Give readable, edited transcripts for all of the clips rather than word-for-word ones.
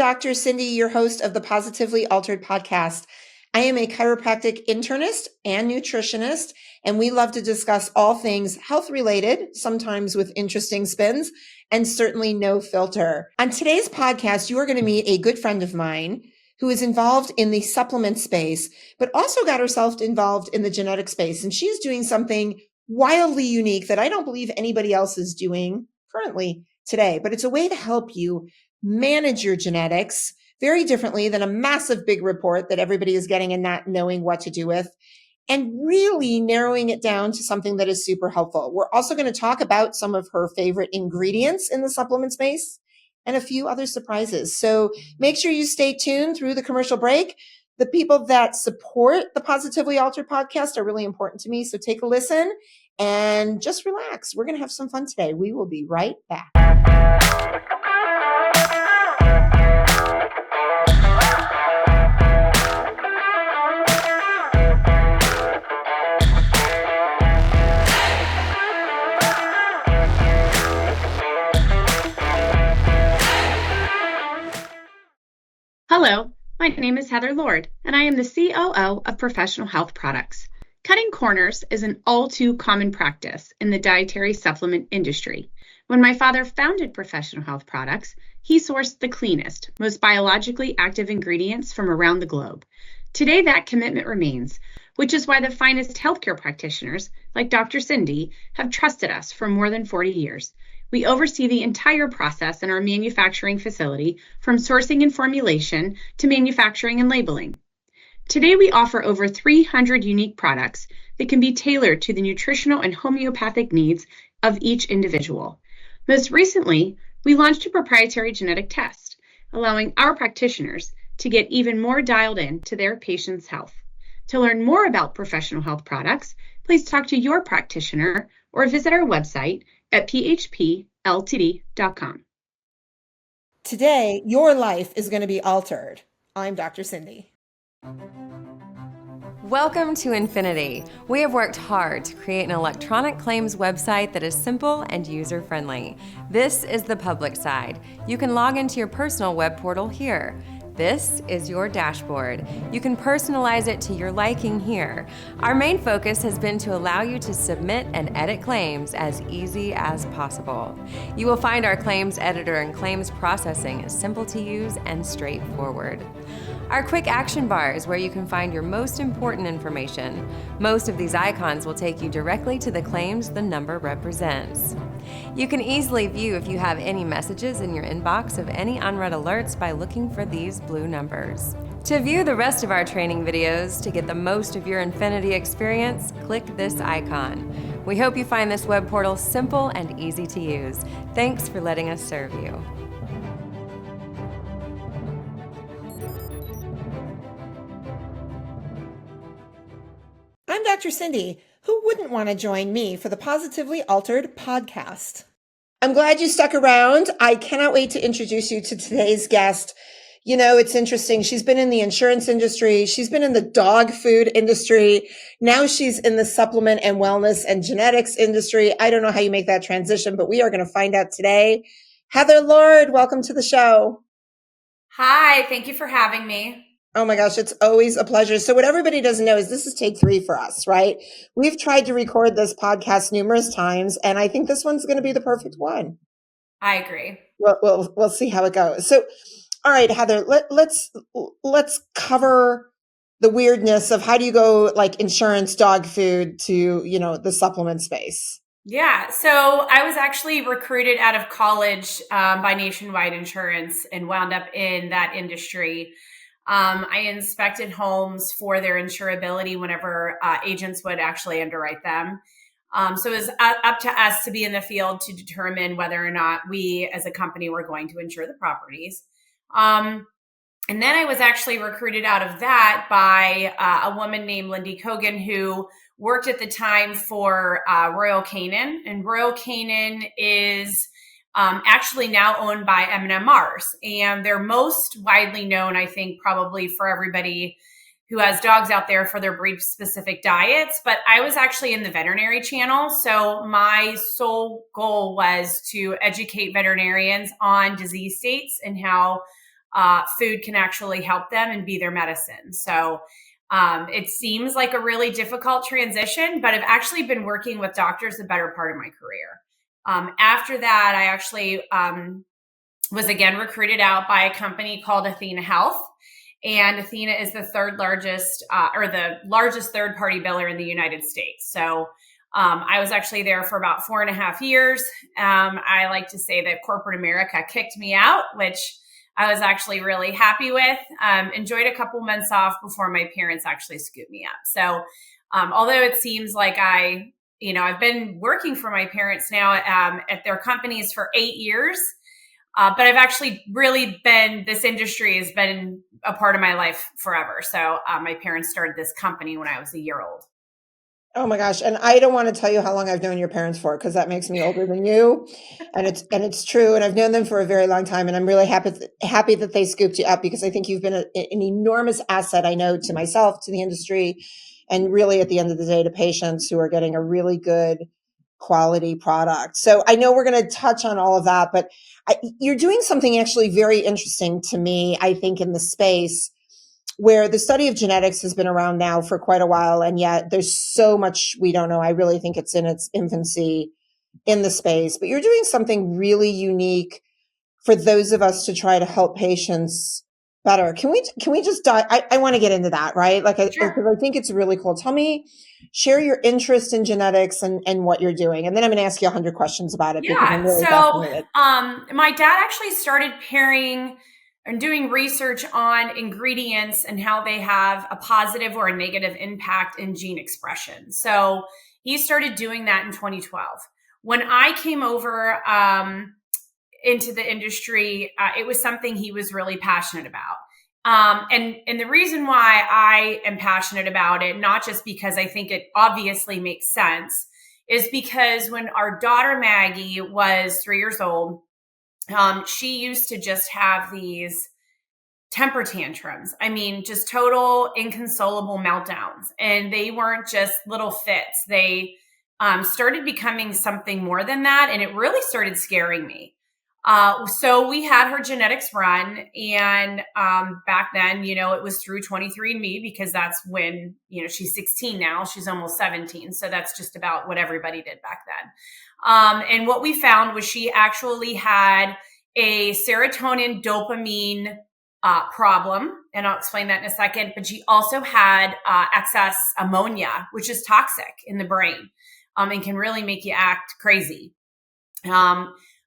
Dr. Cindy, your host of the Positively Altered podcast. I am a chiropractic internist and nutritionist, and we love to discuss all things health related, sometimes with interesting spins, and certainly no filter. On today's podcast, you are going to meet a good friend of mine who is involved in the supplement space, but also got herself involved in the genetic space. And she's doing something wildly unique that I don't believe anybody else is doing currently today, but it's a way to help you manage your genetics very differently than a massive big report that everybody is getting and not knowing what to do with, and really narrowing it down to something that is super helpful. We're also going to talk about some of her favorite ingredients in the supplement space and a few other surprises. So make sure you stay tuned through the commercial break. The people that support the Positively Altered podcast are really important to me. So take a listen and just relax. We're going to have some fun today. We will be right back. Hello, my name is Heather Lord, and I am the COO of Professional Health Products. Cutting corners is an all too common practice in the dietary supplement industry. When my father founded Professional Health Products, he sourced the cleanest, most biologically active ingredients from around the globe. Today, that commitment remains, which is why the finest healthcare practitioners, like Dr. Cindy, have trusted us for more than 40 years. We oversee the entire process in our manufacturing facility, from sourcing and formulation to manufacturing and labeling. Today, we offer over 300 unique products that can be tailored to the nutritional and homeopathic needs of each individual. Most recently, we launched a proprietary genetic test, allowing our practitioners to get even more dialed in to their patients' health. To learn more about Professional Health Products, please talk to your practitioner or visit our website at phpltd.com. Today, your life is going to be altered. I'm Dr. Cindy. Welcome to Infinity. We have worked hard to create an electronic claims website that is simple and user-friendly. This is the public side. You can log into your personal web portal here. This is your dashboard. You can personalize it to your liking here. Our main focus has been to allow you to submit and edit claims as easy as possible. You will find our claims editor and claims processing is simple to use and straightforward. Our quick action bar is where you can find your most important information. Most of these icons will take you directly to the claims the number represents. You can easily view if you have any messages in your inbox of any unread alerts by looking for these blue numbers. To view the rest of our training videos to get the most of your Infinity experience, click this icon. We hope you find this web portal simple and easy to use. Thanks for letting us serve you. I'm Dr. Cindy. Who wouldn't want to join me for the Positively Altered podcast? I'm glad you stuck around. I cannot wait to introduce you to today's guest. You know, it's interesting. She's been in the insurance industry. She's been in the dog food industry. Now she's in the supplement and wellness and genetics industry. I don't know how you make that transition, but we are going to find out today. Heather Lord, welcome to the show. Hi, thank you for having me. Oh my gosh, it's always a pleasure. So what everybody doesn't know is this is take 3 for us, right? We've tried to record this podcast numerous times, and I think this one's going to be the perfect one. I agree. We'll see how it goes. So, all right, Heather, let's cover the weirdness of how do you go like insurance, dog food to, the supplement space. Yeah, so I was actually recruited out of college by Nationwide Insurance and wound up in that industry. I inspected homes for their insurability whenever agents would actually underwrite them. So it was up to us to be in the field to determine whether or not we as a company were going to insure the properties. And then I was actually recruited out of that by a woman named Lindy Kogan, who worked at the time for Royal Canin. And Royal Canin is actually now owned by M&M Mars. And they're most widely known, I think, probably for everybody who has dogs out there for their breed-specific diets. But I was actually in the veterinary channel. So my sole goal was to educate veterinarians on disease states and how food can actually help them and be their medicine. So it seems like a really difficult transition, but I've actually been working with doctors the better part of my career. After that, I actually was again recruited out by a company called Athena Health. And Athena is the third largest or the largest third party biller in the United States. So I was actually there for about 4.5 years. I like to say that corporate America kicked me out, which I was actually really happy with. Enjoyed a couple months off before my parents actually scooped me up. So although it seems like I've been working for my parents now at their companies for 8 years, but I've actually really this industry has been a part of my life forever. So my parents started this company when I was a year old. Oh my gosh. And I don't want to tell you how long I've known your parents for, because that makes me older than you. And it's true. And I've known them for a very long time. And I'm really happy that they scooped you up, because I think you've been an enormous asset, I know, to myself, to the industry, and really at the end of the day to patients who are getting a really good quality product. So I know we're going to touch on all of that, but you're doing something actually very interesting to me, I think, in the space, where the study of genetics has been around now for quite a while, and yet there's so much we don't know. I really think it's in its infancy in the space, but you're doing something really unique for those of us to try to help patients better. Can we just dive? I want to get into that, right? Sure. Because I think it's really cool. Share your interest in genetics and what you're doing. And then I'm going to ask you 100 questions about it, because I'm really fascinated. My dad actually started pairing and doing research on ingredients and how they have a positive or a negative impact in gene expression. So he started doing that in 2012. When I came over into the industry, it was something he was really passionate about. And the reason why I am passionate about it, not just because I think it obviously makes sense, is because when our daughter Maggie was 3 years old, she used to just have these temper tantrums. I mean, just total inconsolable meltdowns. And they weren't just little fits. They started becoming something more than that. And it really started scaring me. So we had her genetics run, and back then, it was through 23andMe, because that's when, she's 16 now, she's almost 17. So that's just about what everybody did back then. And what we found was she actually had a serotonin dopamine problem, and I'll explain that in a second, but she also had excess ammonia, which is toxic in the brain, and can really make you act crazy.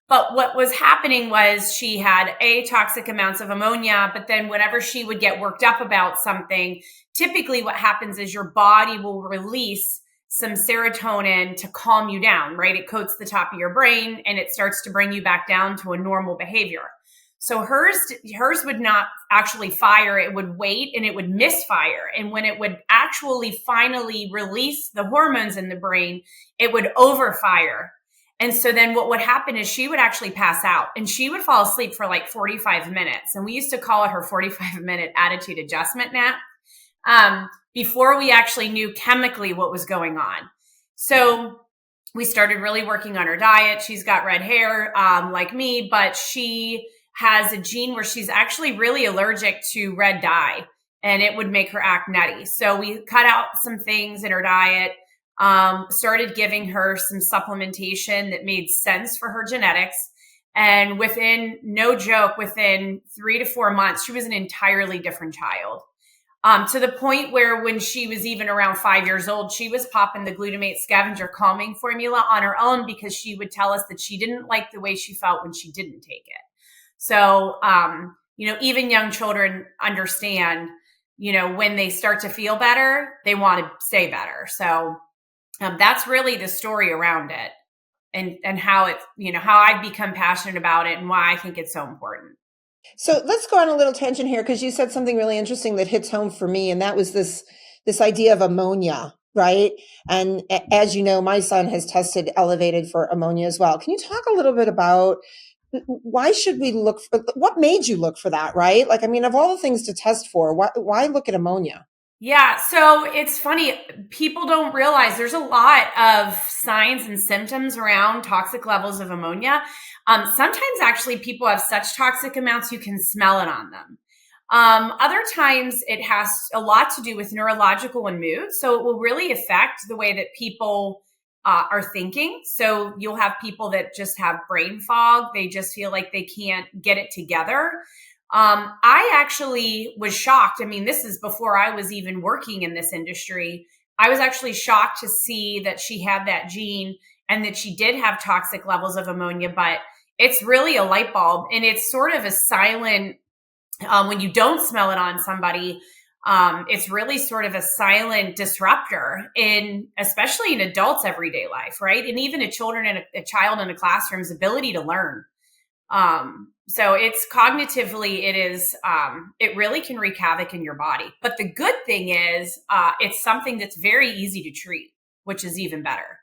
But what was happening was she had toxic amounts of ammonia, but then whenever she would get worked up about something, typically what happens is your body will release some serotonin to calm you down, right? It coats the top of your brain and it starts to bring you back down to a normal behavior. So hers would not actually fire. It would wait and it would misfire. And when it would actually finally release the hormones in the brain, it would overfire. And so then what would happen is she would actually pass out, and she would fall asleep for like 45 minutes. And we used to call it her 45-minute attitude adjustment nap, before we actually knew chemically what was going on. So we started really working on her diet. She's got red hair, like me, but she has a gene where she's actually really allergic to red dye, and it would make her act nutty. So we cut out some things in her diet, started giving her some supplementation that made sense for her genetics. And within 3 to 4 months, she was an entirely different child. To the point where when she was even around 5 years old, she was popping the glutamate scavenger calming formula on her own, because she would tell us that she didn't like the way she felt when she didn't take it. So, even young children understand, when they start to feel better, they want to stay better. So that's really the story around it, and how it, how I've become passionate about it and why I think it's so important. So let's go on a little tangent here, because you said something really interesting that hits home for me. And that was this idea of ammonia, right? And as you know, my son has tested elevated for ammonia as well. Can you talk a little bit about why should we look for, what made you look for that, right? Of all the things to test for, why look at ammonia? Yeah, so it's funny. People don't realize there's a lot of signs and symptoms around toxic levels of ammonia. Sometimes actually people have such toxic amounts you can smell it on them. Other times it has a lot to do with neurological and mood. So it will really affect the way that people are thinking. So you'll have people that just have brain fog. They just feel like they can't get it together. I actually was shocked. I mean, this is before I was even working in this industry. I was actually shocked to see that she had that gene and that she did have toxic levels of ammonia, but it's really a light bulb, and it's sort of a silent, when you don't smell it on somebody, it's really sort of a silent disruptor especially in adults' everyday life, right? And even a child in a classroom's ability to learn. So it's cognitively, it really can wreak havoc in your body. But the good thing is, it's something that's very easy to treat, which is even better.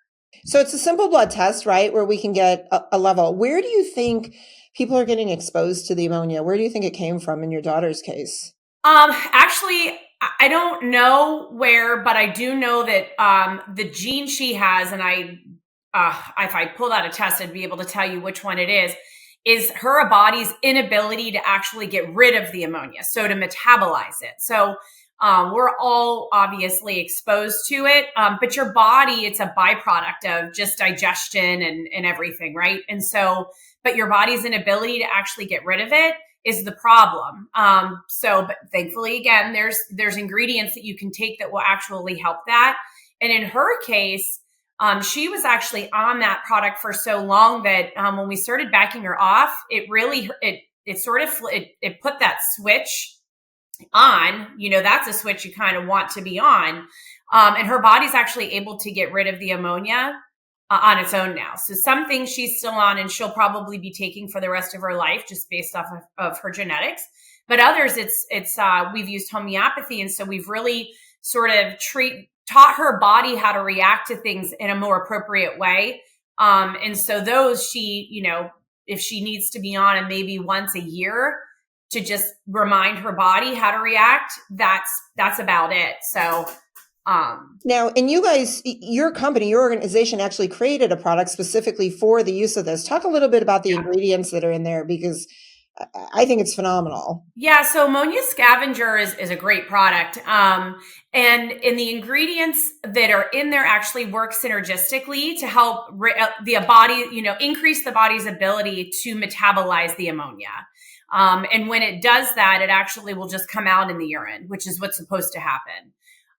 So it's a simple blood test, right? Where we can get a level. Where do you think people are getting exposed to the ammonia? Where do you think it came from in your daughter's case? Actually, I don't know where, but I do know that, the gene she has, and if I pulled out a test, I'd be able to tell you which one it is her body's inability to actually get rid of the ammonia. So to metabolize it. So, we're all obviously exposed to it. But your body, it's a byproduct of just digestion and everything, right? And so, but your body's inability to actually get rid of it is the problem. But thankfully, again, there's ingredients that you can take that will actually help that. And in her case, she was actually on that product for so long that when we started backing her off, it put that switch on. That's a switch you kind of want to be on. And her body's actually able to get rid of the ammonia on its own now. So some things she's still on and she'll probably be taking for the rest of her life just based off of her genetics. But others, we've used homeopathy. And so we've really sort of taught her body how to react to things in a more appropriate way. And so those if she needs to be on and maybe once a year to just remind her body how to react, that's about it. So, now, and you guys, your company, your organization actually created a product specifically for the use of this. Talk a little bit about the ingredients that are in there, because I think it's phenomenal. Yeah. So ammonia scavenger is a great product. And the ingredients that are in there actually work synergistically to help the body, increase the body's ability to metabolize the ammonia. And when it does that, it actually will just come out in the urine, which is what's supposed to happen.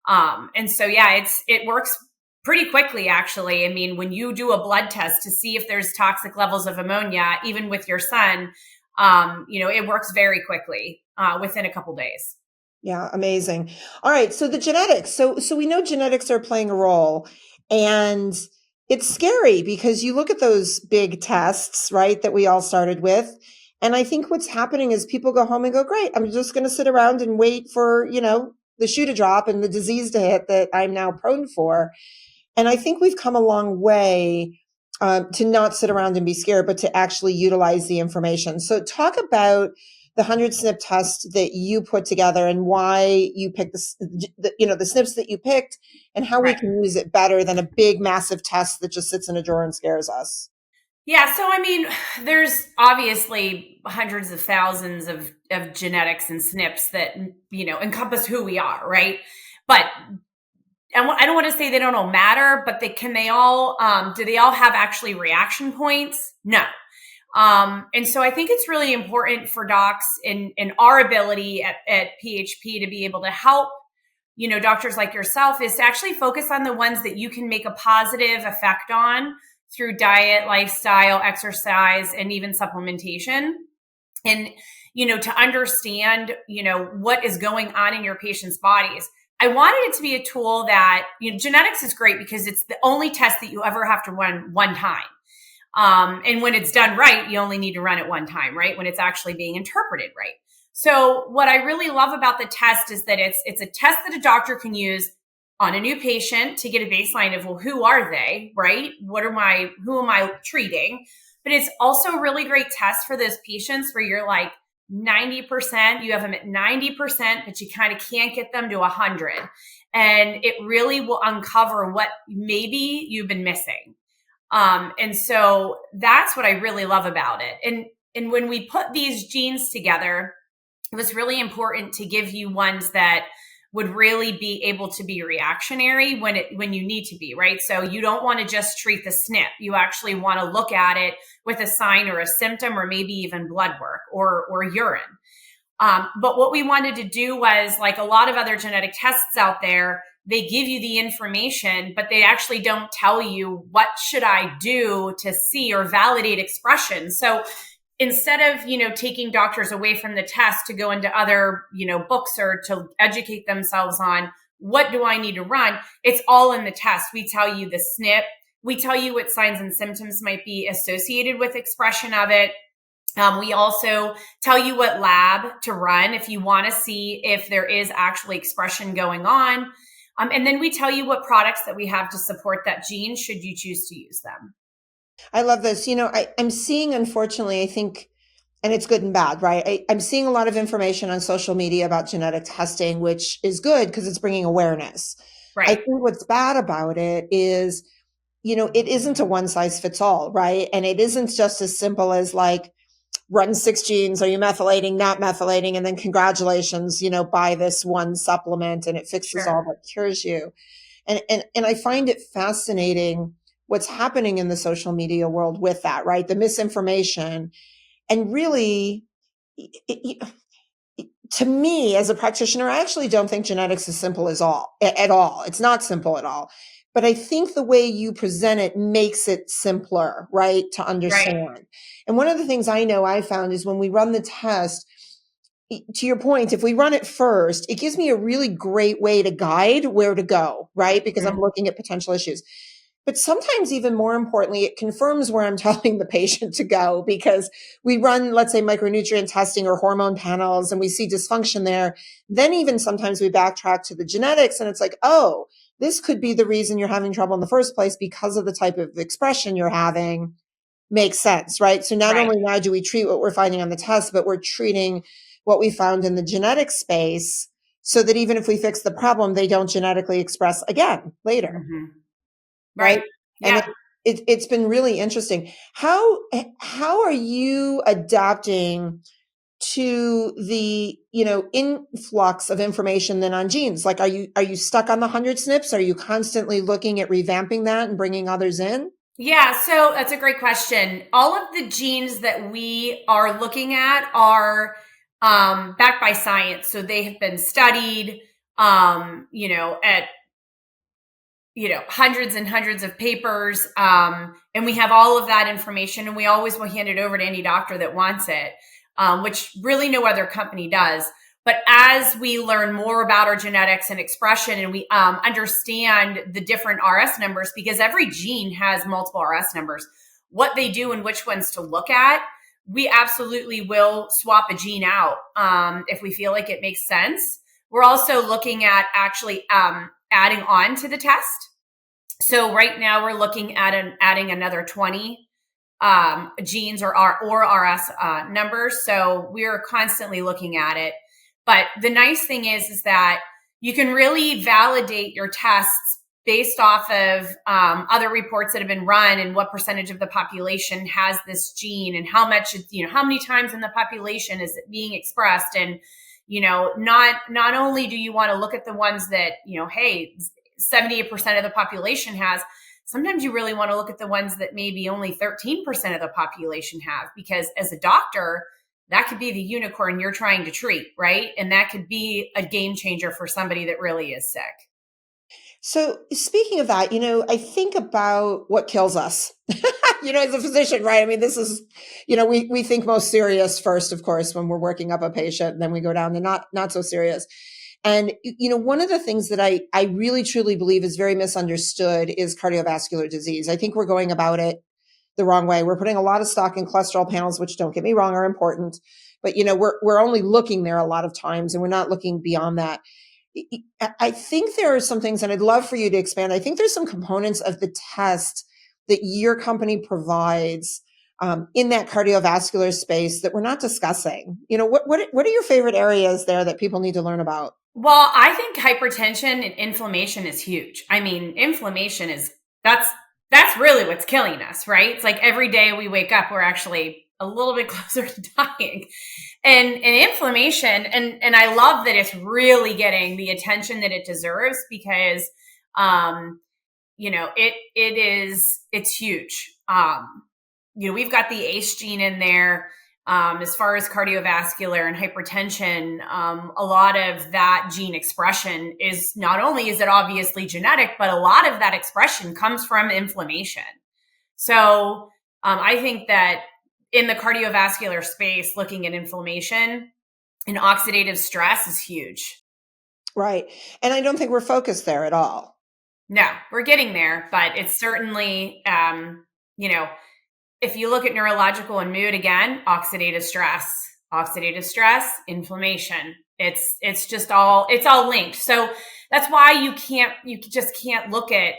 And so, it works pretty quickly, actually. I mean, when you do a blood test to see if there's toxic levels of ammonia, even with your son, it works very quickly, within a couple days. Yeah. Amazing. All right. So the genetics, so we know genetics are playing a role, and it's scary because you look at those big tests, right, that we all started with. And I think what's happening is people go home and go, great, I'm just going to sit around and wait for, the shoe to drop and the disease to hit that I'm now prone for. And I think we've come a long way to not sit around and be scared, but to actually utilize the information. So talk about the 100 SNP test that you put together and why you picked the SNPs that you picked, and how we can use it better than a big, massive test that just sits in a drawer and scares us. Yeah. So, I mean, there's obviously hundreds of thousands of genetics and SNPs that, encompass who we are. Right. But I don't want to say they don't all matter, but do they all have actually reaction points? No. And so I think it's really important for docs in our ability at PHP to be able to help, doctors like yourself, is to actually focus on the ones that you can make a positive effect on through diet, lifestyle, exercise, and even supplementation. And, to understand, what is going on in your patient's bodies. I wanted it to be a tool that, genetics is great because it's the only test that you ever have to run one time. And when it's done right, you only need to run it one time, right? When it's actually being interpreted right. So what I really love about the test is that it's a test that a doctor can use on a new patient to get a baseline of, well, who are they, right? Who am I treating? But it's also a really great test for those patients where you're like, 90%, you have them at 90%, but you kind of can't get them to 100. And it really will uncover what maybe you've been missing. And so that's what I really love about it. And when we put these genes together, it was really important to give you ones that would really be able to be reactionary when you need to be, right? So you don't want to just treat the SNP. You actually want to look at it with a sign or a symptom, or maybe even blood work or urine. But what we wanted to do was, like a lot of other genetic tests out there, they give you the information, but they actually don't tell you what should I do to see or validate expression. So instead of, taking doctors away from the test to go into other, books or to educate themselves on what do I need to run, it's all in the test. We tell you the SNP. We tell you what signs and symptoms might be associated with expression of it. We also tell you what lab to run if you want to see if there is actually expression going on. And then we tell you what products that we have to support that gene should you choose to use them. I love this. I'm seeing, unfortunately, I think, and it's good and bad, right? I'm seeing a lot of information on social media about genetic testing, which is good because it's bringing awareness. Right. I think what's bad about it is, it isn't a one size fits all, right? And it isn't just as simple as like, run 6 genes. Are you methylating, not methylating? And then congratulations, buy this one supplement and it fixes all but cures you. And I find it fascinating what's happening in the social media world with that, right? The misinformation. And really, to me as a practitioner, I actually don't think genetics is simple at all. It's not simple at all. But I think the way you present it makes it simpler, right, to understand. Right. And one of the things I know I found is when we run the test, to your point, if we run it first, it gives me a really great way to guide where to go, right? Because I'm looking at potential issues. But sometimes even more importantly, it confirms where I'm telling the patient to go, because we run, let's say, micronutrient testing or hormone panels and we see dysfunction there. Then even sometimes we backtrack to the genetics and it's like, oh, this could be the reason you're having trouble in the first place because of the type of expression you're having. Makes sense, right? So not only now do we treat what we're finding on the test, but we're treating what we found in the genetic space so that even if we fix the problem, they don't genetically express again later. Mm-hmm. Right. Yeah. And it's been really interesting. How are you adapting to the, influx of information then on genes? Like, are you stuck on the 100 SNPs? Are you constantly looking at revamping that and bringing others in? Yeah. So that's a great question. All of the genes that we are looking at are backed by science. So they have been studied, at hundreds and hundreds of papers. And we have all of that information, and we always will hand it over to any doctor that wants it, which really no other company does. But as we learn more about our genetics and expression, and we understand the different RS numbers, because every gene has multiple RS numbers, what they do and which ones to look at, we absolutely will swap a gene out if we feel like it makes sense. We're also looking at actually adding on to the test. So right now we're looking at adding another 20 genes or RS numbers. So we're constantly looking at it. But the nice thing is that you can really validate your tests based off of other reports that have been run and what percentage of the population has this gene and how much, how many times in the population is it being expressed. And, not only do you want to look at the ones that, hey, 78% of the population has, sometimes you really want to look at the ones that maybe only 13% of the population have, because as a doctor, that could be the unicorn you're trying to treat, right? And that could be a game changer for somebody that really is sick. So speaking of that, I think about what kills us, as a physician, right? I mean, this is, we think most serious first, of course, when we're working up a patient, and then we go down to not so serious. And, one of the things that I really truly believe is very misunderstood is cardiovascular disease. I think we're going about it the wrong way. We're putting a lot of stock in cholesterol panels, which, don't get me wrong, are important, but, we're only looking there a lot of times, and we're not looking beyond that. I think there are some things, and I'd love for you to expand. I think there's some components of the test that your company provides in that cardiovascular space that we're not discussing? What are your favorite areas there that people need to learn about? Well, I think hypertension and inflammation is huge. I mean, inflammation that's really what's killing us, right? It's like every day we wake up, we're actually a little bit closer to dying. And inflammation, and I love that it's really getting the attention that it deserves because it's huge. We've got the ACE gene in there. As far as cardiovascular and hypertension, a lot of that gene expression is not only is it obviously genetic, but a lot of that expression comes from inflammation. So I think that in the cardiovascular space, looking at inflammation and oxidative stress is huge. Right. And I don't think we're focused there at all. No, we're getting there, but it's certainly, if you look at neurological and mood again, oxidative stress, inflammation, it's just it's all linked. So that's why you just can't look at,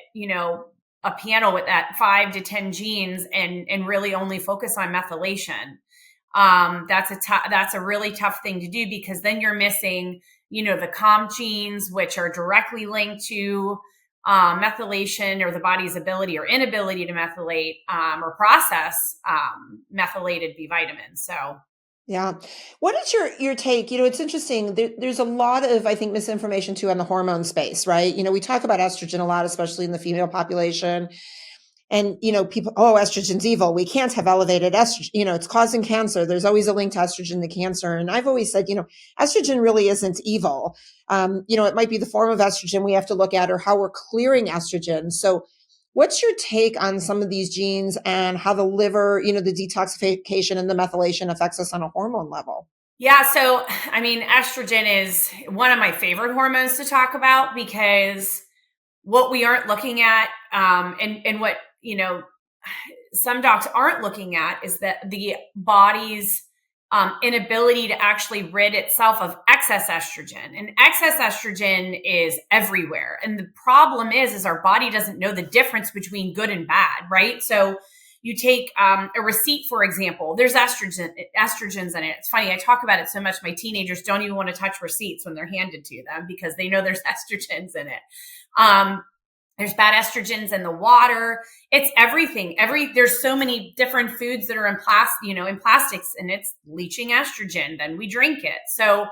a panel with that 5 to 10 genes and really only focus on methylation. That's a really tough thing to do because then you're missing, the COMT genes, which are directly linked to methylation or the body's ability or inability to methylate or process methylated B vitamins. So, yeah. What is your take? It's interesting. There's a lot of, I think, misinformation too on the hormone space, right? We talk about estrogen a lot, especially in the female population. And, people, estrogen's evil. We can't have elevated estrogen. It's causing cancer. There's always a link to estrogen to cancer. And I've always said, estrogen really isn't evil. It might be the form of estrogen we have to look at or how we're clearing estrogen. So what's your take on some of these genes and how the liver, the detoxification and the methylation affects us on a hormone level? Yeah. So, I mean, estrogen is one of my favorite hormones to talk about because what we aren't looking at, and what, some docs aren't looking at is that the body's inability to actually rid itself of excess estrogen. And excess estrogen is everywhere. And the problem is our body doesn't know the difference between good and bad, right? So you take a receipt, for example, there's estrogens in it. It's funny, I talk about it so much, my teenagers don't even want to touch receipts when they're handed to them because they know there's estrogens in it. There's bad estrogens in the water. It's everything. There's so many different foods that are in plastics, and it's leaching estrogen. Then we drink it. So,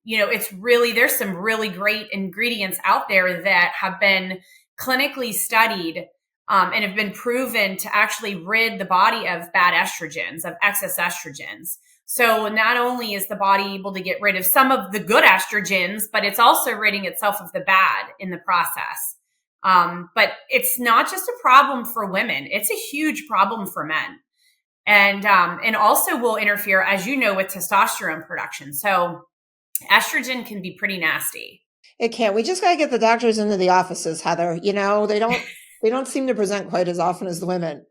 it's really, there's some really great ingredients out there that have been clinically studied, and have been proven to actually rid the body of bad estrogens, of excess estrogens. So not only is the body able to get rid of some of the good estrogens, but it's also ridding itself of the bad in the process. But it's not just a problem for women. It's a huge problem for men. And also will interfere, as you know, with testosterone production. So estrogen can be pretty nasty. It can. We just got to get the doctors into the offices, Heather. They don't seem to present quite as often as the women.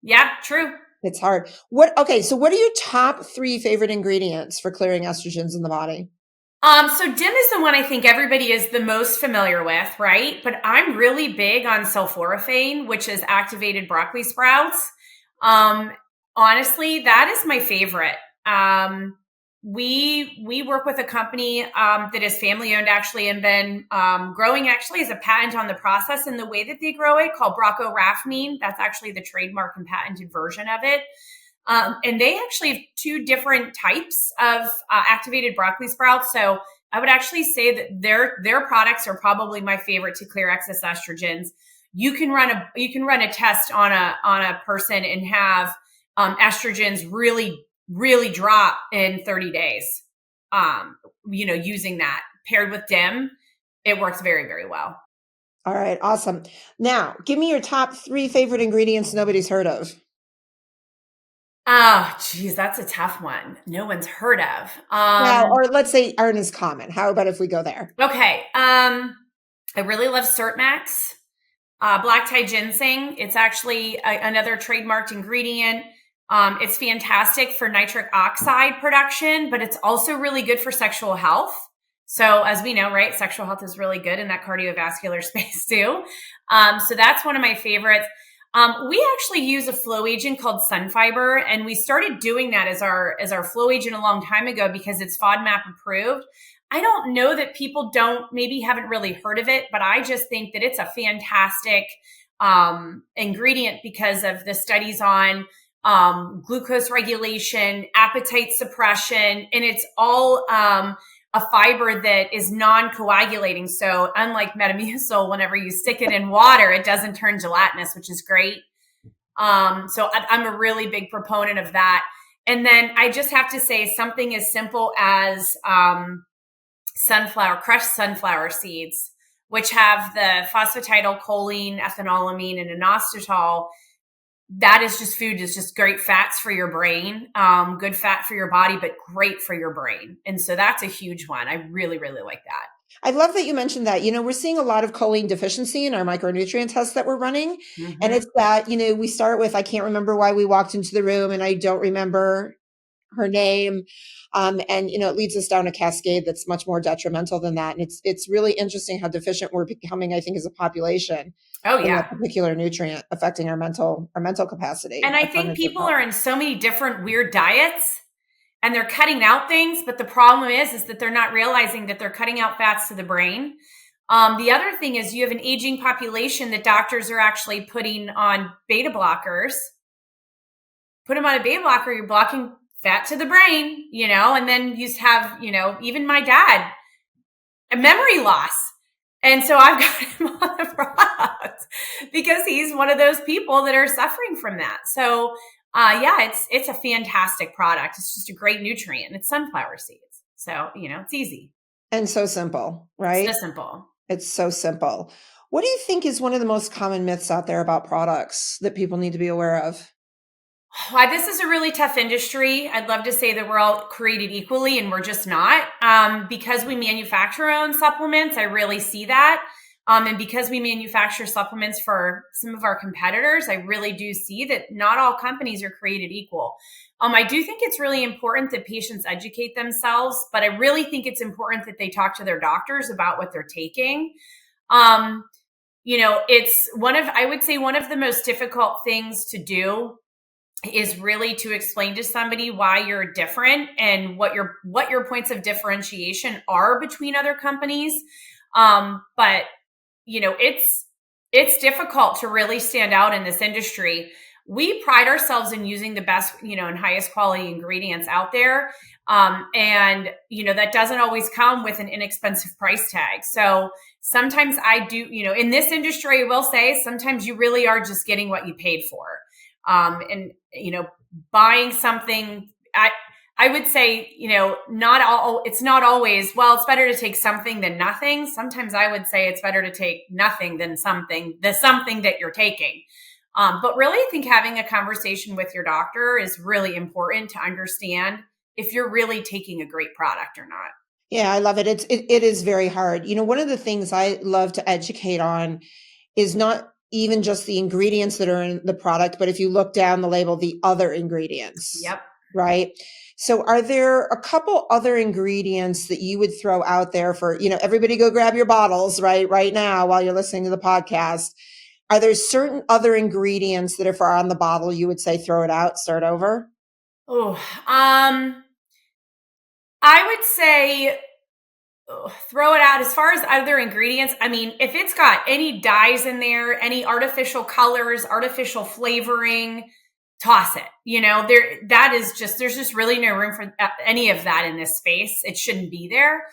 Yeah, true. It's hard. So what are your top 3 favorite ingredients for clearing estrogens in the body? So DIM is the one I think everybody is the most familiar with, right? But I'm really big on sulforaphane, which is activated broccoli sprouts. Honestly, that is my favorite. We work with a company that is family owned actually and been growing actually as a patent on the process and the way that they grow it called broccorafamine. That's actually the trademark and patented version of it. And they actually have 2 different types of activated broccoli sprouts. So I would actually say that their products are probably my favorite to clear excess estrogens. You can run a test on a person and have estrogens really, really drop in 30 days. Using that paired with DIM, it works very, very well. All right. Awesome. Now give me your top 3 favorite ingredients nobody's heard of. Oh, geez, that's a tough one. No one's heard of. Or let's say aren't as common. How about if we go there? Okay. I really love Certmax, black tie ginseng. It's actually another trademarked ingredient. It's fantastic for nitric oxide production, but it's also really good for sexual health. So as we know, right, sexual health is really good in that cardiovascular space too. So that's one of my favorites. We actually use a flow agent called Sunfiber, and we started doing that as our flow agent a long time ago because it's FODMAP approved. I don't know that people maybe haven't really heard of it, but I just think that it's a fantastic ingredient because of the studies on glucose regulation, appetite suppression, and it's all a fiber that is non-coagulating. So unlike Metamucil, whenever you stick it in water, it doesn't turn gelatinous, which is great. So I'm a really big proponent of that. And then I just have to say something as simple as crushed sunflower seeds, which have the phosphatidylcholine, ethanolamine, and inositol. That is just food. It's just great fats for your brain, good fat for your body, but great for your brain. And so that's a huge one. I really, really like that. I love that you mentioned that. We're seeing a lot of choline deficiency in our micronutrient tests that we're running. Mm-hmm. And it's that, we start with, I can't remember why we walked into the room and I don't remember her name. And, it leads us down a cascade that's much more detrimental than that. And it's really interesting how deficient we're becoming, I think, as a population. Oh, yeah. That particular nutrient affecting our mental capacity. And I think people are in so many different weird diets and they're cutting out things. But the problem is that they're not realizing that they're cutting out fats to the brain. The other thing is you have an aging population that doctors are actually putting on beta blockers. Put them on a beta blocker, you're blocking fat to the brain, and then you have, even my dad, a memory loss. And so I've got him on the product because he's one of those people that are suffering from that. So, it's a fantastic product. It's just a great nutrient. It's sunflower seeds. So, it's easy. And so simple, right? It's so simple. It's so simple. What do you think is one of the most common myths out there about products that people need to be aware of? This is a really tough industry. I'd love to say that we're all created equally and we're just not. Because we manufacture our own supplements, I really see that. And because we manufacture supplements for some of our competitors, I really do see that not all companies are created equal. I do think it's really important that patients educate themselves, but I really think it's important that they talk to their doctors about what they're taking. It's I would say one of the most difficult things to do is really to explain to somebody why you're different and what your points of differentiation are between other companies. But it's difficult to really stand out in this industry. We pride ourselves in using the best, and highest quality ingredients out there. And that doesn't always come with an inexpensive price tag. So sometimes I do, in this industry, I will say sometimes you really are just getting what you paid for. And buying something, I would say, it's not always, well, it's better to take something than nothing. Sometimes I would say it's better to take nothing than something that you're taking. But really, I think having a conversation with your doctor is really important to understand if you're really taking a great product or not. Yeah, I love it. It is very hard. One of the things I love to educate on is not even just the ingredients that are in the product, but if you look down the label, the other ingredients. Yep. Right. So are there a couple other ingredients that you would throw out there for, everybody go grab your bottles right now while you're listening to the podcast. Are there certain other ingredients that if are on the bottle, you would say, throw it out, start over? Oh, I would say throw it out. As far as other ingredients, I mean, if it's got any dyes in there, any artificial colors, artificial flavoring, toss it. There's just really no room for any of that in this space. It shouldn't be there.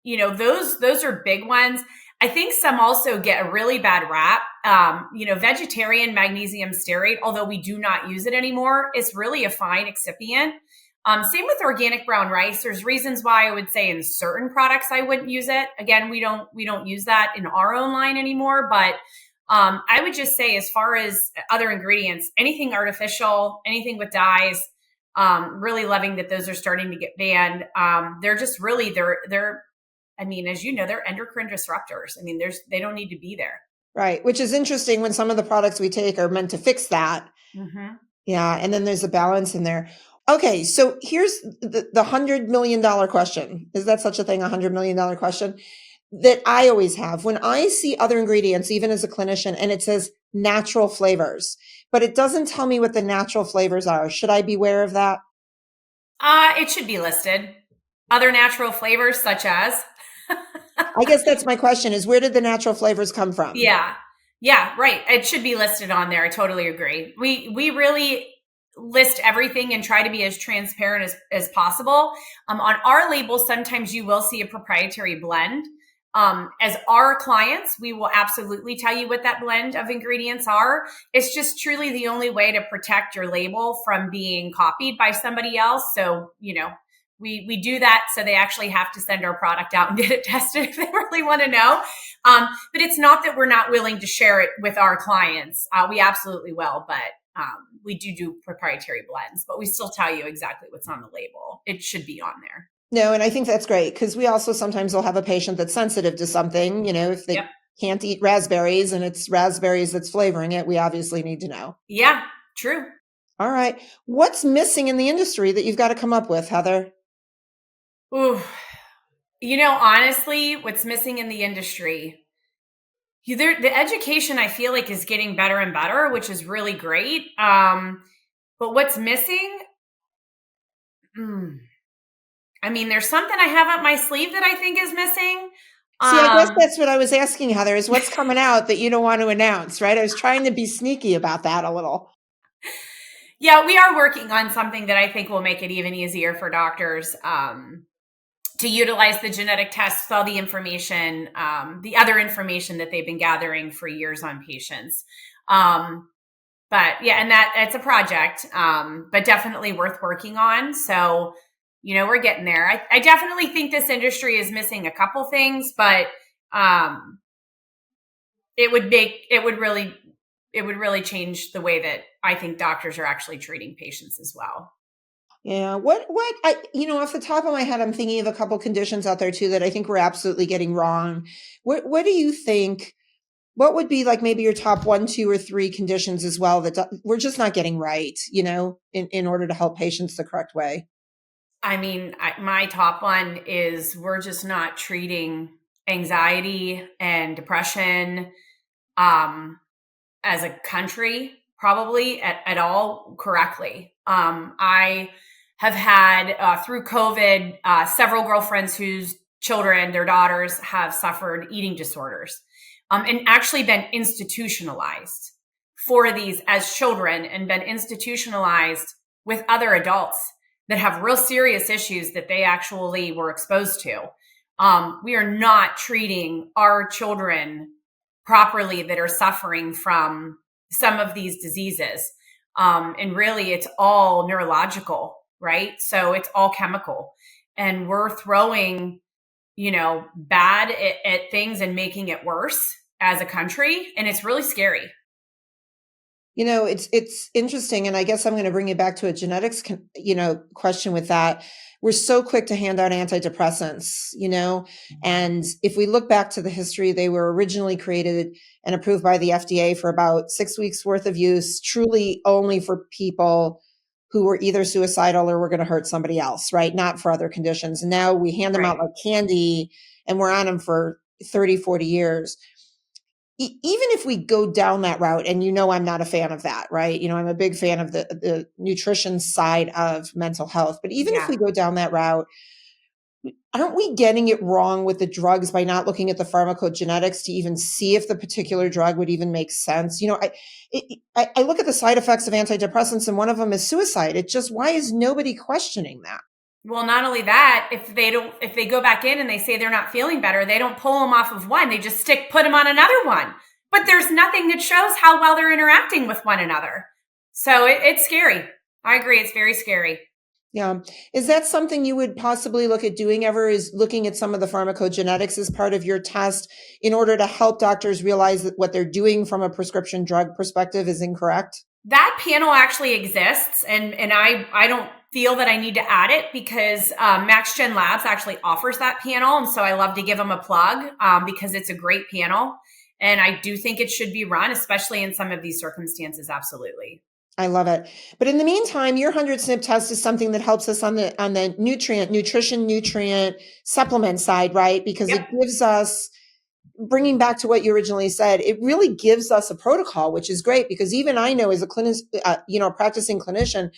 Those are big ones. I think some also get a really bad rap. Vegetarian magnesium stearate, although we do not use it anymore, it's really a fine excipient. Same with organic brown rice. There's reasons why I would say in certain products I wouldn't use it. Again, we don't use that in our own line anymore. But I would just say, as far as other ingredients, anything artificial, anything with dyes, really loving that those are starting to get banned. They're just really they're. I mean, as you know, they're endocrine disruptors. I mean, they don't need to be there. Right, which is interesting when some of the products we take are meant to fix that. Mm-hmm. Yeah, and then there's a balance in there. Okay, so here's the $100 million question. Is that such a thing, $100 million question? That I always have. When I see other ingredients, even as a clinician, and it says natural flavors, but it doesn't tell me what the natural flavors are. Should I be aware of that? It should be listed. Other natural flavors such as? I guess that's my question, is where did the natural flavors come from? Yeah, right. It should be listed on there. I totally agree. We really list everything and try to be as transparent as possible. On our label, sometimes you will see a proprietary blend. As our clients, we will absolutely tell you what that blend of ingredients are. It's just truly the only way to protect your label from being copied by somebody else. So, we do that so they actually have to send our product out and get it tested if they really want to know. But it's not that we're not willing to share it with our clients. We absolutely will, but we do proprietary blends, but we still tell you exactly what's on the label. It should be on there. No, and I think that's great because we also sometimes will have a patient that's sensitive to something, if they can't eat raspberries and it's raspberries that's flavoring it, we obviously need to know. Yeah, true. All right. What's missing in the industry that you've got to come up with, Heather? Ooh, honestly, what's missing in the industry, the education I feel like is getting better and better, which is really great. But what's missing? There's something I have up my sleeve that I think is missing. See, I guess that's what I was asking, Heather, is what's coming out that you don't want to announce, right? I was trying to be sneaky about that a little. Yeah, we are working on something that I think will make it even easier for doctors to utilize the genetic tests, all the information, the other information that they've been gathering for years on patients. But yeah, and it's a project, but definitely worth working on. So, we're getting there. I definitely think this industry is missing a couple things, but it would really change the way that I think doctors are actually treating patients as well. Yeah. Off the top of my head, I'm thinking of a couple conditions out there too that I think we're absolutely getting wrong. What do you think? What would be like maybe your top 1, 2, or 3 conditions as well that we're just not getting right, in order to help patients the correct way? My top one is we're just not treating anxiety and depression as a country probably at all correctly. I have had through COVID several girlfriends whose children, their daughters, have suffered eating disorders and actually been institutionalized for these as children and been institutionalized with other adults that have real serious issues that they actually were exposed to. We are not treating our children properly that are suffering from some of these diseases. And really it's all neurological, right? So it's all chemical, and we're throwing, bad at things and making it worse as a country. And it's really scary. It's interesting. And I guess I'm going to bring you back to a genetics, question with that. We're so quick to hand out antidepressants, and if we look back to the history, they were originally created and approved by the FDA for about 6 weeks worth of use, truly only for people who were either suicidal or were going to hurt somebody else, right? Not for other conditions. And now we hand them out like candy and we're on them for 30, 40 years. Even if we go down that route, and I'm not a fan of that, right? I'm a big fan of the nutrition side of mental health. But even if we go down that route, aren't we getting it wrong with the drugs by not looking at the pharmacogenetics to even see if the particular drug would even make sense? I look at the side effects of antidepressants, and one of them is suicide. Why is nobody questioning that? Well, not only that, if they go back in and they say they're not feeling better, they don't pull them off of one. They just put them on another one. But there's nothing that shows how well they're interacting with one another. So it's scary. I agree. It's very scary. Yeah. Is that something you would possibly look at doing ever, is looking at some of the pharmacogenetics as part of your test in order to help doctors realize that what they're doing from a prescription drug perspective is incorrect? That panel actually exists, and I don't feel that I need to add it because Maxgenlabs actually offers that panel. And so I love to give them a plug because it's a great panel. And I do think it should be run, especially in some of these circumstances. Absolutely. I love it. But in the meantime, your 100 SNP test is something that helps us on the nutrient supplement side, right? Because it gives us bringing back to what you originally said, it really gives us a protocol, which is great because even I know as a practicing clinician,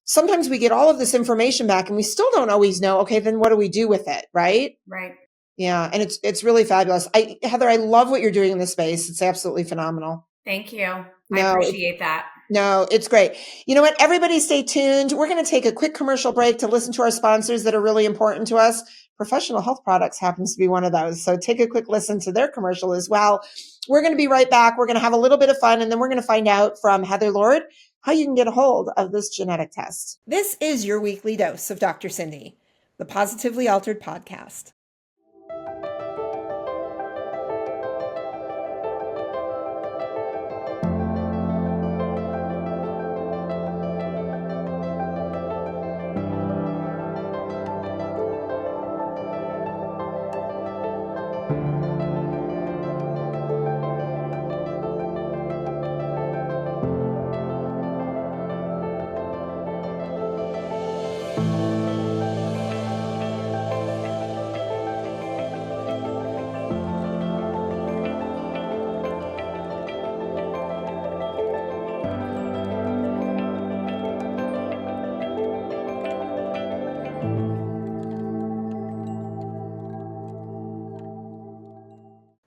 sometimes we get all of this information back and we still don't always know, okay, then what do we do with it? Right. Right. Yeah. And it's really fabulous. Heather, I love what you're doing in this space. It's absolutely phenomenal. Thank you. I appreciate that. No, it's great. You know what? Everybody stay tuned. We're going to take a quick commercial break to listen to our sponsors that are really important to us. Professional Health Products happens to be one of those. So take a quick listen to their commercial as well. We're going to be right back. We're going to have a little bit of fun, and then we're going to find out from Heather Lord how you can get a hold of this genetic test. This is your weekly dose of Dr. Cindy, the Positively Altered podcast.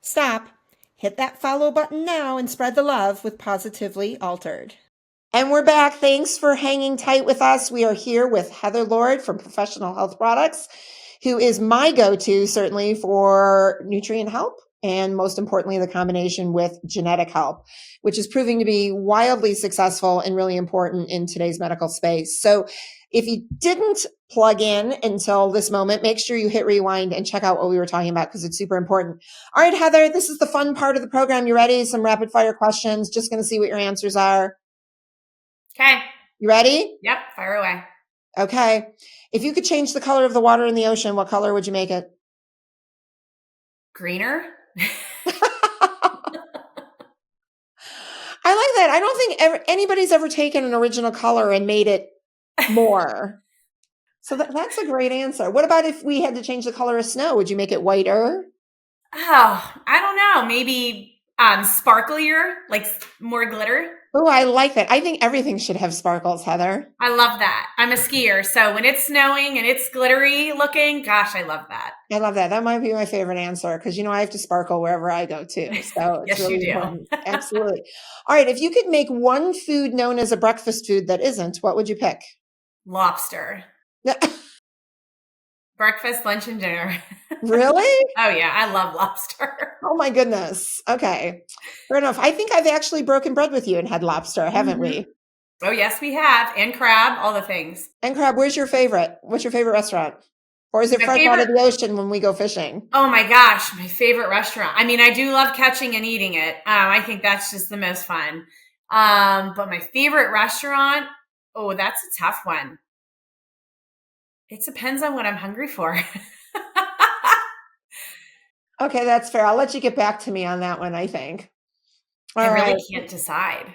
Stop, hit that follow button now and spread the love with Positively Altered. And we're back. Thanks for hanging tight with us. We are here with Heather Lord from Professional Health Products, who is my go-to certainly for nutrient help and most importantly, the combination with genetic help, which is proving to be wildly successful and really important in today's medical space. So if you didn't plug in until this moment, make sure you hit rewind and check out what we were talking about because it's super important. All right, Heather, this is the fun part of the program. You ready? Some rapid fire questions. Just going to see what your answers are. Okay. You ready? Yep. Fire away. Okay. If you could change the color of the water in the ocean, what color would you make it? Greener. I like that. I don't think anybody's ever taken an original color and made it more. So that's a great answer. What about if we had to change the color of snow? Would you make it whiter? Oh, I don't know. Maybe sparklier, like more glitter. Oh, I like that. I think everything should have sparkles, Heather. I love that. I'm a skier. So when it's snowing and it's glittery looking, gosh, I love that. I love that. That might be my favorite answer because, I have to sparkle wherever I go too. So it's Yes, really you do. important. Absolutely. All right. If you could make one food known as a breakfast food that isn't, what would you pick? Lobster. Breakfast, lunch, and dinner. Really? Oh, yeah. I love lobster. Oh, my goodness. Okay. Fair enough. I think I've actually broken bread with you and had lobster, haven't we? Oh, yes, we have. And crab, all the things. And crab, where's your favorite? What's your favorite restaurant? Or is it fresh out of the ocean when we go fishing? Oh, my gosh. My favorite restaurant. I mean, I do love catching and eating it. I think that's just the most fun. But my favorite restaurant, oh, that's a tough one. It depends on what I'm hungry for. Okay, that's fair. I'll let you get back to me on that one, I think. I really can't decide.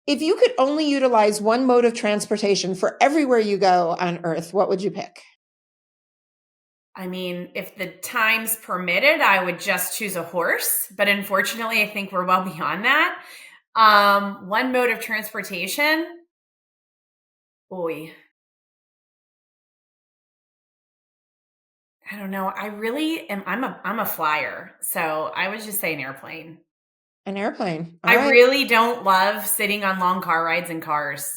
If you could only utilize one mode of transportation for everywhere you go on Earth, what would you pick? I mean, if the times permitted, I would just choose a horse. But unfortunately, I think we're well beyond that. One mode of transportation. Oy. I don't know. I really am. I'm a flyer. So I would just say an airplane. An airplane. I really don't love sitting on long car rides in cars.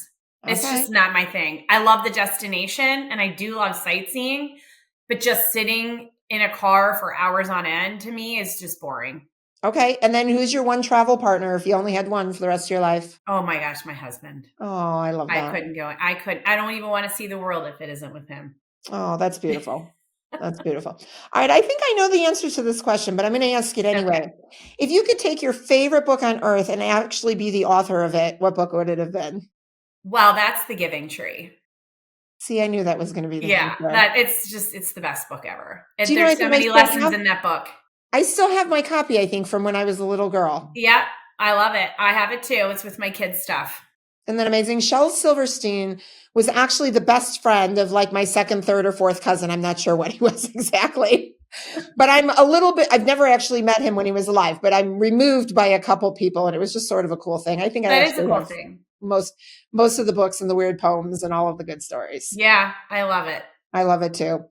It's just not my thing. I love the destination and I do love sightseeing, but just sitting in a car for hours on end to me is just boring. Okay. And then who's your one travel partner if you only had one for the rest of your life? Oh my gosh, my husband. Oh, I love that. I couldn't go. I don't even want to see the world if it isn't with him. Oh, that's beautiful. That's beautiful. All right. I think I know the answer to this question, but I'm going to ask it anyway. Okay. If you could take your favorite book on earth and actually be the author of it, what book would it have been? Well, that's The Giving Tree. See, I knew that was going to be the answer. It's the best book ever. Do you know There's so many lessons in that book. I still have my copy, I think, from when I was a little girl. Yeah, I love it. I have it too. It's with my kids' stuff. Isn't that amazing? Shel Silverstein was actually the best friend of like my second, third, or fourth cousin. I'm not sure what he was exactly. But I'm a little bit, I've never actually met him when he was alive, but I'm removed by a couple people, and it was just sort of a cool thing. I think I That is a actually cool have thing. most of the books and the weird poems and all of the good stories. Yeah, I love it. I love it too.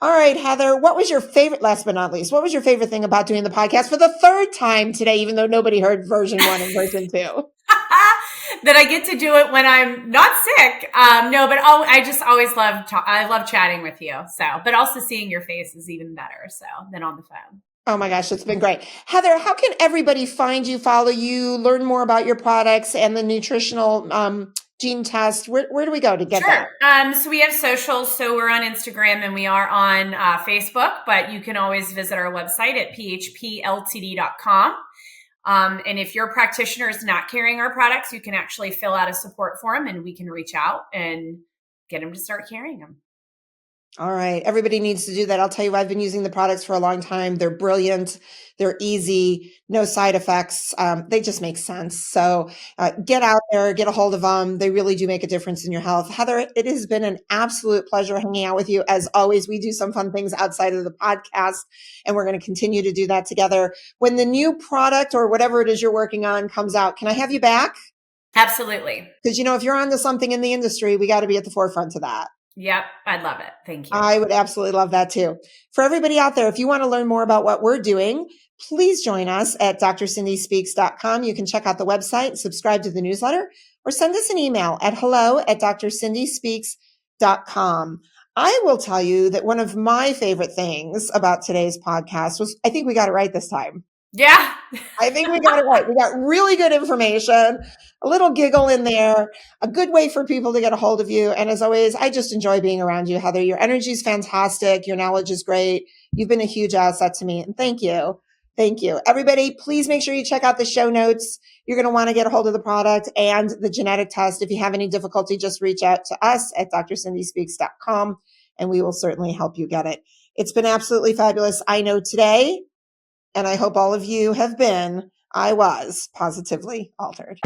All right, Heather, what was your favorite, last but not least, what was your favorite thing about doing the podcast for the third time today, even though nobody heard version 1 and version 2? That I get to do it when I'm not sick. No, but I just always I love chatting with you. So, but also seeing your face is even better. So than on the phone. Oh my gosh, it's been great. Heather, how can everybody find you, follow you, learn more about your products and the nutritional gene test? Where do we go to get that? So we have socials. So we're on Instagram and we are on Facebook, but you can always visit our website at phpltd.com. And if your practitioner is not carrying our products, you can actually fill out a support form and we can reach out and get them to start carrying them. All right. Everybody needs to do that. I'll tell you, I've been using the products for a long time. They're brilliant. They're easy, no side effects. They just make sense. So get out there, get a hold of them. They really do make a difference in your health. Heather, it has been an absolute pleasure hanging out with you. As always, we do some fun things outside of the podcast, and we're going to continue to do that together. When the new product or whatever it is you're working on comes out, can I have you back? Absolutely. Because, if you're onto something in the industry, we got to be at the forefront of that. Yep. I'd love it. Thank you. I would absolutely love that too. For everybody out there, if you want to learn more about what we're doing, please join us at drscindyspeaks.com. You can check out the website, subscribe to the newsletter, or send us an email at hello@drscindyspeaks.com. I will tell you that one of my favorite things about today's podcast was, I think we got it right this time. Yeah. I think we got it right. We got really good information, a little giggle in there, a good way for people to get a hold of you. And as always, I just enjoy being around you, Heather. Your energy is fantastic. Your knowledge is great. You've been a huge asset to me. And thank you. Thank you. Everybody, please make sure you check out the show notes. You're going to want to get a hold of the product and the genetic test. If you have any difficulty, just reach out to us at drscindyspeaks.com and we will certainly help you get it. It's been absolutely fabulous. I know today, and I hope all of you have been, I was positively altered.